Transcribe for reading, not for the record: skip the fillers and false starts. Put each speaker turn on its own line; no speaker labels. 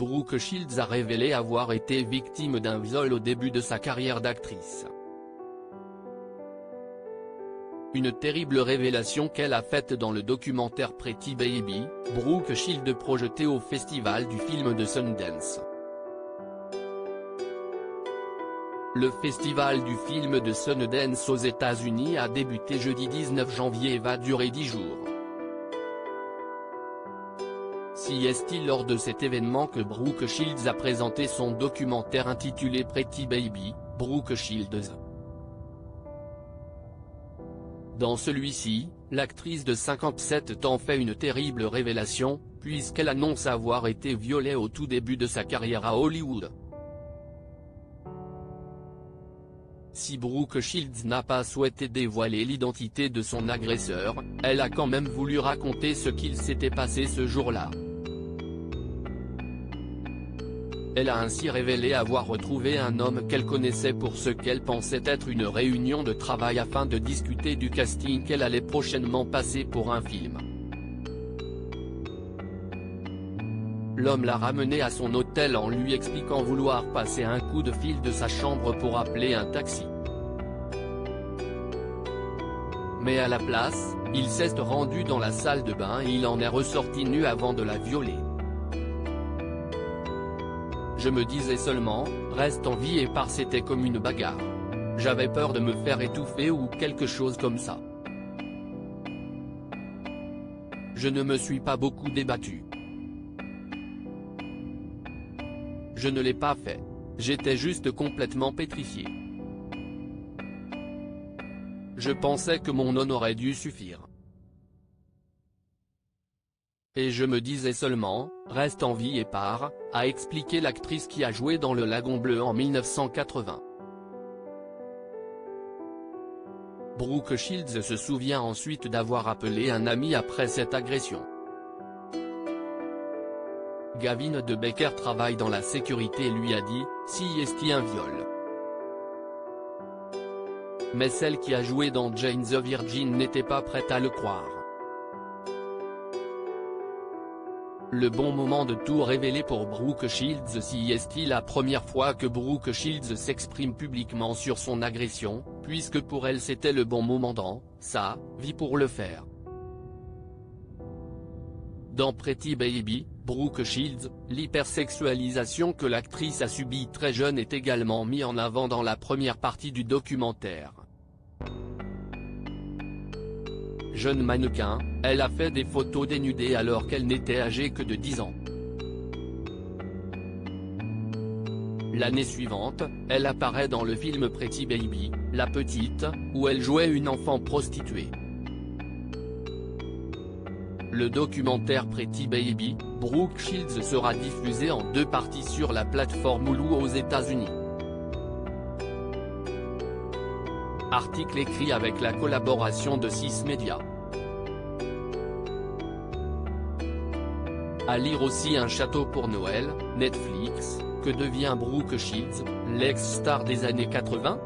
Brooke Shields a révélé avoir été victime d'un viol au début de sa carrière d'actrice. Une terrible révélation qu'elle a faite dans le documentaire Pretty Baby, Brooke Shields projeté au Festival du film de Sundance. Le festival du film de Sundance aux États-Unis a débuté jeudi 19 janvier et va durer 10 jours. Si est-il lors de cet événement que Brooke Shields a présenté son documentaire intitulé Pretty Baby, Brooke Shields. Dans celui-ci, l'actrice de 57 ans fait une terrible révélation, puisqu'elle annonce avoir été violée au tout début de sa carrière à Hollywood. Si Brooke Shields n'a pas souhaité dévoiler l'identité de son agresseur, elle a quand même voulu raconter ce qu'il s'était passé ce jour-là. Elle a ainsi révélé avoir retrouvé un homme qu'elle connaissait pour ce qu'elle pensait être une réunion de travail afin de discuter du casting qu'elle allait prochainement passer pour un film. L'homme l'a ramenée à son hôtel en lui expliquant vouloir passer un coup de fil de sa chambre pour appeler un taxi. Mais à la place, il s'est rendu dans la salle de bain et il en est ressorti nu avant de la violer. Je me disais seulement, reste en vie et part, c'était comme une bagarre. J'avais peur de me faire étouffer ou quelque chose comme ça. Je ne me suis pas beaucoup débattu. Je ne l'ai pas fait. J'étais juste complètement pétrifié. Je pensais que mon nom aurait dû suffire. Et je me disais seulement, reste en vie et pars, a expliqué l'actrice qui a joué dans Le Lagon Bleu en 1980. Brooke Shields se souvient ensuite d'avoir appelé un ami après cette agression. Gavin de Becker travaille dans la sécurité et lui a dit, si est-il un viol. Mais celle qui a joué dans Jane the Virgin n'était pas prête à le croire. Le bon moment de tout révéler pour Brooke Shields. Si est-il la première fois que Brooke Shields s'exprime publiquement sur son agression, puisque pour elle c'était le bon moment dans sa vie pour le faire. Dans Pretty Baby, Brooke Shields, l'hypersexualisation que l'actrice a subie très jeune est également mise en avant dans la première partie du documentaire. Jeune mannequin, elle a fait des photos dénudées alors qu'elle n'était âgée que de 10 ans. L'année suivante, elle apparaît dans le film Pretty Baby, La Petite, où elle jouait une enfant prostituée. Le documentaire Pretty Baby, Brooke Shields sera diffusé en 2 parties sur la plateforme Hulu aux États-Unis. Article écrit avec la collaboration de 6 médias. À lire aussi Un château pour Noël, Netflix, que devient Brooke Shields, l'ex-star des années 80 ?